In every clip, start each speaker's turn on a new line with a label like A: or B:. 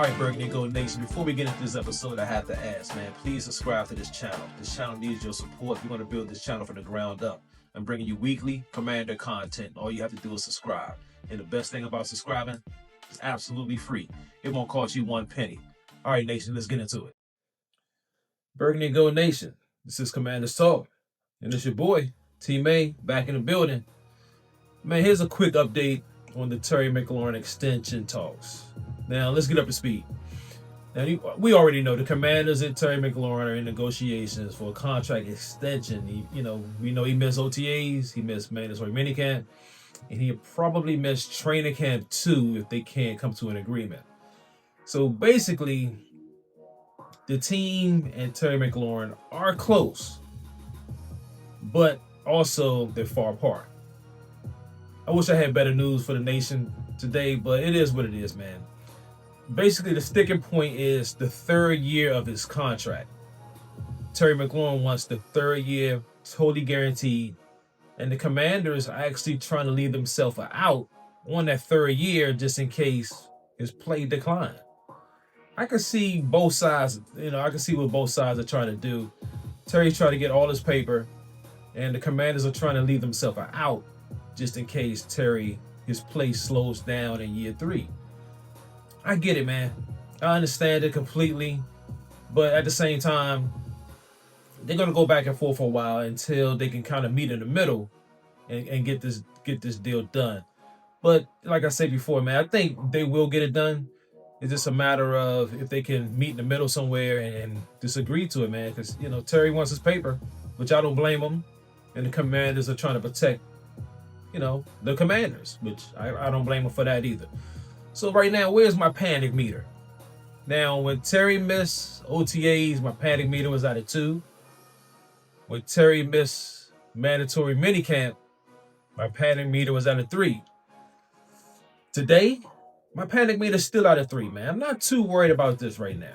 A: All right, Burgundy Gold Nation, before we get into this episode, I have to ask, man, please subscribe to this channel. This channel needs your support. We're going to build this channel from the ground up. I'm bringing you weekly Commander content. All you have to do is subscribe. And the best thing about subscribing, it's absolutely free. It won't cost you one penny. All right, Nation, let's get into it. Burgundy Gold Nation, this is Commanders Talk. And it's your boy, T-May, back in the building. Man, here's a quick update on the Terry McLaurin extension talks. Now, let's get up to speed. Now, we already know the Commanders and Terry McLaurin are in negotiations for a contract extension. We know he missed OTAs, he missed mandatory minicamp, and he probably missed training camp too if they can't come to an agreement. So basically, the team and Terry McLaurin are close, but also they're far apart. I wish I had better news for the nation today, but it is what it is, man. Basically, the sticking point is the third year of his contract. Terry McLaurin wants the third year totally guaranteed, and the Commanders are actually trying to leave themselves out on that third year just in case his play decline. I can see both sides. I can see what both sides are trying to do. Terry's trying to get all his paper, and the Commanders are trying to leave themselves out just in case his play slows down in year 3. I get it, man. I understand it completely, but at the same time, they're gonna go back and forth for a while until they can kind of meet in the middle and get this deal done. But like I said before, man, I think they will get it done. It's just a matter of if they can meet in the middle somewhere and just agree to it, man. Because Terry wants his paper, which I don't blame him, and the Commanders are trying to protect, the Commanders, which I don't blame him for that either. So right now, where's my panic meter? Now, when Terry missed OTAs, my panic meter was at a 2. When Terry missed mandatory minicamp, my panic meter was at a 3. Today, my panic meter is still at a 3, man. I'm not too worried about this right now.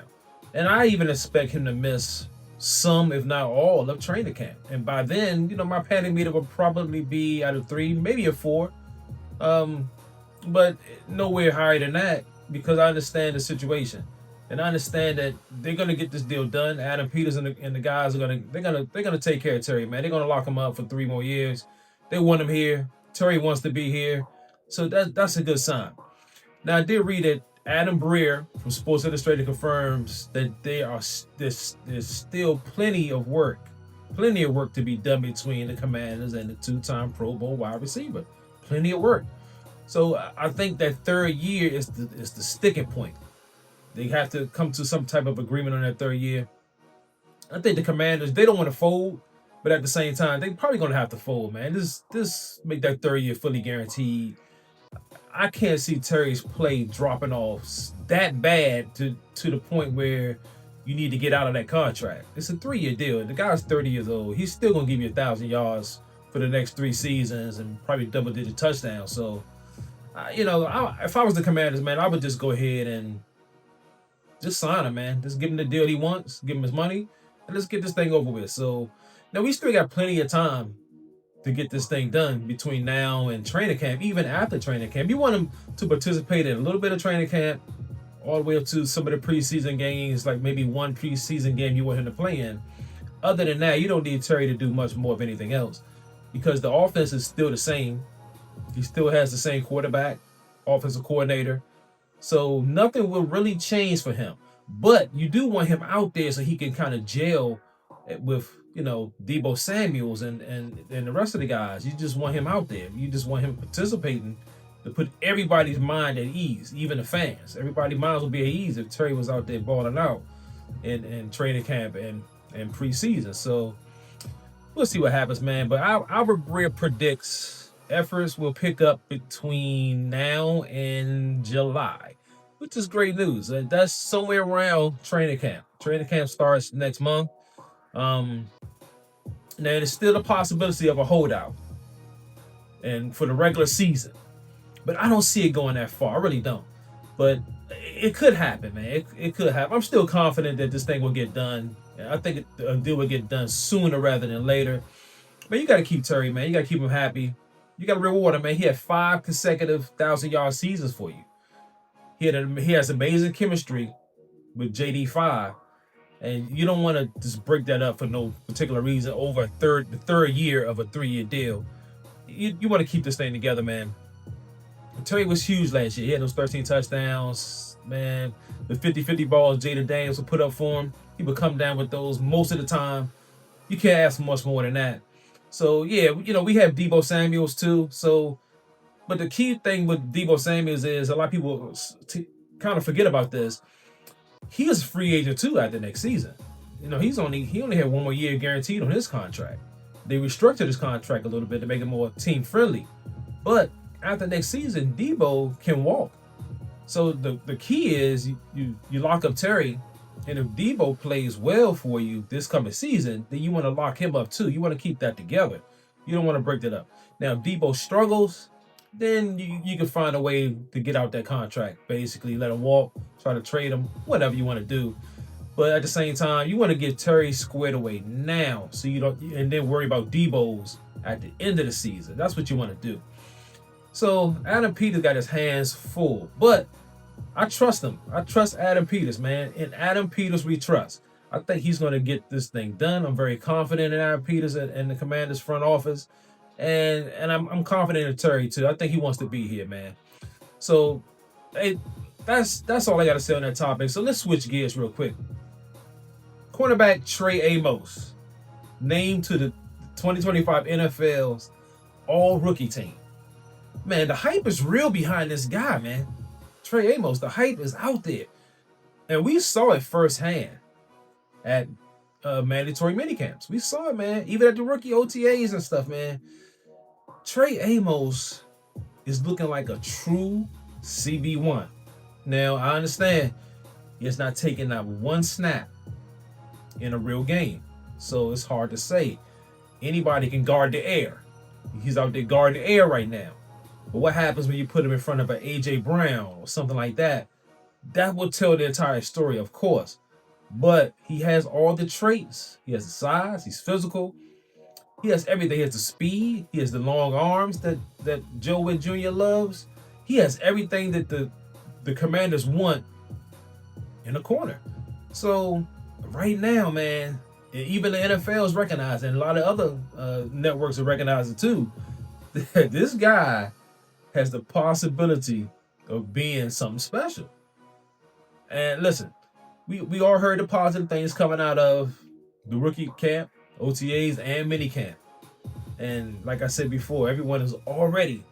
A: And I even expect him to miss some, if not all, of training camp. And by then, my panic meter will probably be at a 3, maybe a 4. But nowhere higher than that, because I understand the situation, and I understand that they're gonna get this deal done. Adam Peters and the guys are gonna take care of Terry, man. They're gonna lock him up for 3 more years. They want him here. Terry wants to be here, so that's a good sign. Now, I did read that Adam Breer from Sports Illustrated confirms that there's still plenty of work to be done between the Commanders and the 2-time Pro Bowl wide receiver. Plenty of work. So I think that third year is the sticking point. They have to come to some type of agreement on that third year. I think the Commanders, they don't want to fold, but at the same time, they're probably going to have to fold, man. This make that third year fully guaranteed. I can't see Terry's play dropping off that bad to the point where you need to get out of that contract. It's a 3-year deal. The guy's 30 years old. He's still going to give you 1,000 yards for the next 3 seasons and probably double-digit touchdowns. So, if I was the Commanders, man, I would just go ahead and just sign him, man. Just give him the deal he wants, give him his money, and let's get this thing over with. So now we still got plenty of time to get this thing done between now and training camp, even after training camp. You want him to participate in a little bit of training camp, all the way up to some of the preseason games, like maybe one preseason game you want him to play in. Other than that, you don't need Terry to do much more of anything else because the offense is still the same. He still has the same quarterback, offensive coordinator. So nothing will really change for him. But you do want him out there so he can kind of gel with, Deebo Samuels and the rest of the guys. You just want him out there. You just want him participating to put everybody's mind at ease, even the fans. Everybody's minds will be at ease if Terry was out there balling out in training camp and preseason. So we'll see what happens, man. But Albert Breer predicts efforts will pick up between now and July, which is great news. That's somewhere around training camp. Training camp starts next month. Now, there's still a possibility of a holdout and for the regular season, but I don't see it going that far. I really don't. But it could happen, man. It could happen. I'm still confident that this thing will get done. I think a deal will get done sooner rather than later. But you got to keep Terry, man. You got to keep him happy. You got to reward him, man. He had 5 consecutive 1,000-yard seasons for you. He has amazing chemistry with JD5, and you don't want to just break that up for no particular reason over the third year of a 3-year deal. You want to keep this thing together, man. Terry was huge last year. He had those 13 touchdowns, man. The 50-50 balls Jaden Daniels would put up for him, he would come down with those most of the time. You can't ask for much more than that. So yeah, we have Deebo Samuels too. So, but the key thing with Deebo Samuels is a lot of people kind of forget about this. He is a free agent too after next season. He only had 1 more year guaranteed on his contract. They restructured his contract a little bit to make it more team friendly. But after next season, Deebo can walk. So the key is you lock up Terry, and if Deebo plays well for you this coming season, then you want to lock him up too. You want to keep that together. You don't want to break that up. Now, if Deebo struggles, then you can find a way to get out that contract. Basically, let him walk, try to trade him, whatever you want to do. But at the same time, you want to get Terry squared away now, so you don't, and then worry about Deebo's at the end of the season. That's what you want to do. So Adam Peters got his hands full, but I trust him. I trust Adam Peters, man. In Adam Peters, we trust. I think he's going to get this thing done. I'm very confident in Adam Peters and the Commanders front office. And I'm confident in Terry too. I think he wants to be here, man. So that's all I got to say on that topic. So let's switch gears real quick. Cornerback Trey Amos named to the 2025 NFL's all-rookie team. Man, the hype is real behind this guy, man. Trey Amos, the hype is out there. And we saw it firsthand at mandatory minicamps. We saw it, man. Even at the rookie OTAs and stuff, man. Trey Amos is looking like a true CB1. Now, I understand he has not taken not one snap in a real game. So it's hard to say. Anybody can guard the air. He's out there guarding the air right now. But what happens when you put him in front of an A.J. Brown or something like that? That will tell the entire story, of course. But he has all the traits. He has the size. He's physical. He has everything. He has the speed. He has the long arms that Joe Witt Jr. loves. He has everything that the Commanders want in a corner. So right now, man, even the NFL is recognizing, and a lot of other networks are recognizing too, that this guy has the possibility of being something special. And listen, we all heard the positive things coming out of the rookie camp, OTAs, and minicamp. And like I said before, everyone is already,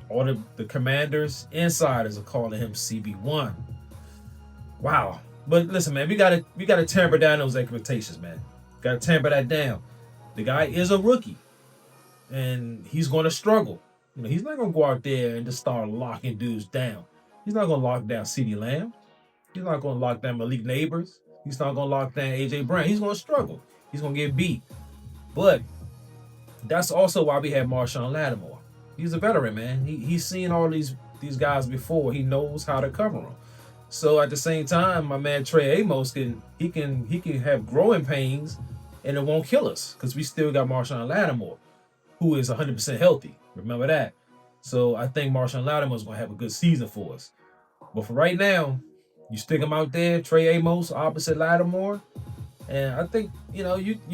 A: all the Commanders insiders are calling him CB1. Wow. But listen, man, we gotta tamper down those expectations, man. Gotta tamper that down. The guy is a rookie, and he's going to struggle. He's not going to go out there and just start locking dudes down. He's not going to lock down CeeDee Lamb. He's not going to lock down Malik Neighbors. He's not going to lock down A.J. Brown. He's going to struggle. He's going to get beat. But that's also why we have Marshawn Lattimore. He's a veteran, man. He's seen all these guys before. He knows how to cover them. So at the same time, my man Trey Amos can have growing pains, and it won't kill us because we still got Marshawn Lattimore, who is 100% healthy. Remember that. So I think Marshawn Lattimore is going to have a good season for us. But for right now, you stick him out there, Trey Amos opposite Lattimore, and I think you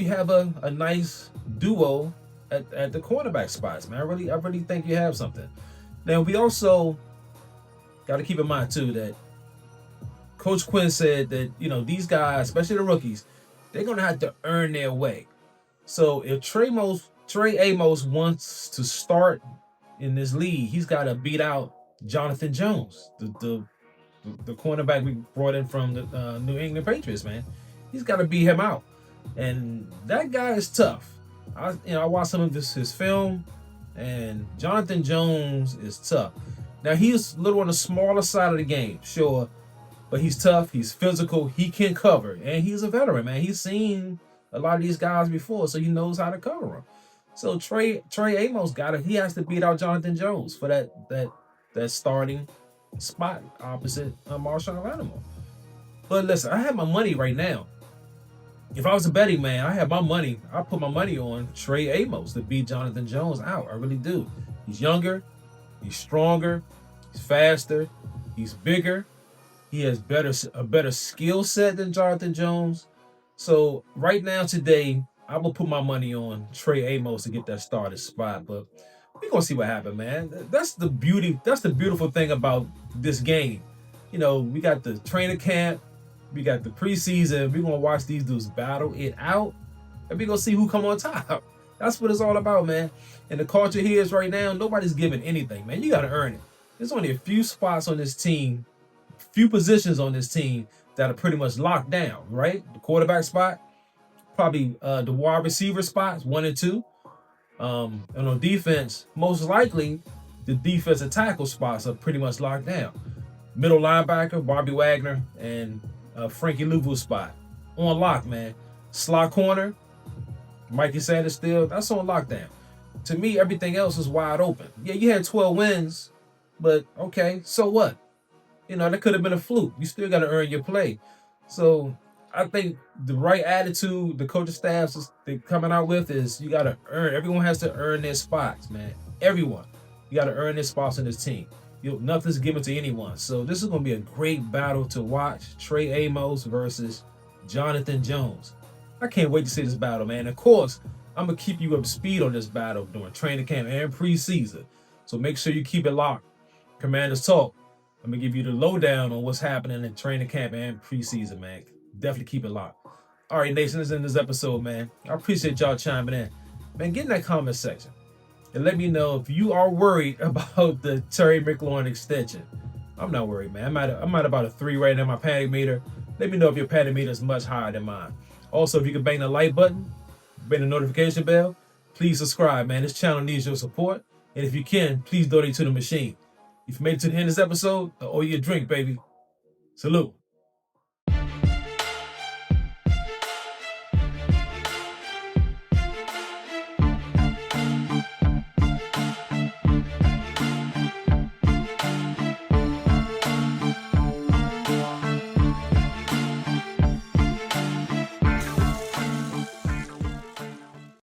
A: have a nice duo at the cornerback spots, man. I really think you have something. Now we also got to keep in mind too that Coach Quinn said that these guys, especially the rookies, they're going to have to earn their way. So if Trey Amos wants to start in this league, he's got to beat out Jonathan Jones, the cornerback we brought in from the New England Patriots, man. He's got to beat him out, and that guy is tough. I watched some of his film, and Jonathan Jones is tough. Now he's a little on the smaller side of the game, sure, but he's tough. He's physical. He can cover, and he's a veteran, man. He's seen a lot of these guys before, so he knows how to cover them. So Trey Amos he has to beat out Jonathan Jones for that starting spot opposite Marshawn Lattimore. But listen, I have my money right now. If I was a betting man, I put my money on Trey Amos to beat Jonathan Jones out. I really do. He's younger, he's stronger, he's faster, He's bigger. He has a better skill set than Jonathan Jones. So right now, today, I will put my money on Trey Amos to get that starting spot. But we're gonna see what happens, man. That's the beauty. That's the beautiful thing about this game. You know, we got the training camp, we got the preseason. We're gonna watch these dudes battle it out, and we're gonna see who come on top. That's what it's all about, man. And the culture here is right now, nobody's giving anything, man. You gotta earn it. There's only a few spots on this team, few positions on this team that are pretty much locked down, right? The quarterback spot, probably the wide receiver spots, 1 and 2. And on defense, most likely the defensive tackle spots are pretty much locked down. Middle linebacker, Bobby Wagner, and Frankie Louvu's spot on lock, man. Slot corner, Mikey Sanders still, that's on lockdown. To me, everything else is wide open. Yeah, you had 12 wins, but okay, so what? You know, that could have been a fluke. You still got to earn your play. So I think the right attitude the coaching staffs is they coming out with is you got to earn. Everyone has to earn their spots, man. Everyone. You got to earn their spots in this team. Nothing's given to anyone. So this is going to be a great battle to watch. Trey Amos versus Jonathan Jones. I can't wait to see this battle, man. Of course, I'm going to keep you up to speed on this battle during training camp and preseason. So make sure you keep it locked. Commanders Talk. I'm going to give you the lowdown on what's happening in training camp and preseason, man. Definitely keep it locked. All right, Nation, this is in this episode, man. I appreciate y'all chiming in. Man, get in that comment section and let me know if you are worried about the Terry McLaurin extension. I'm not worried, man. I'm at about a 3 right now, my panic meter. Let me know if your panic meter is much higher than mine. Also, if you can bang the like button, bang the notification bell, please subscribe, man. This channel needs your support. And if you can, please donate to the machine. If you made it to the end of this episode, I owe you a drink, baby. Salute.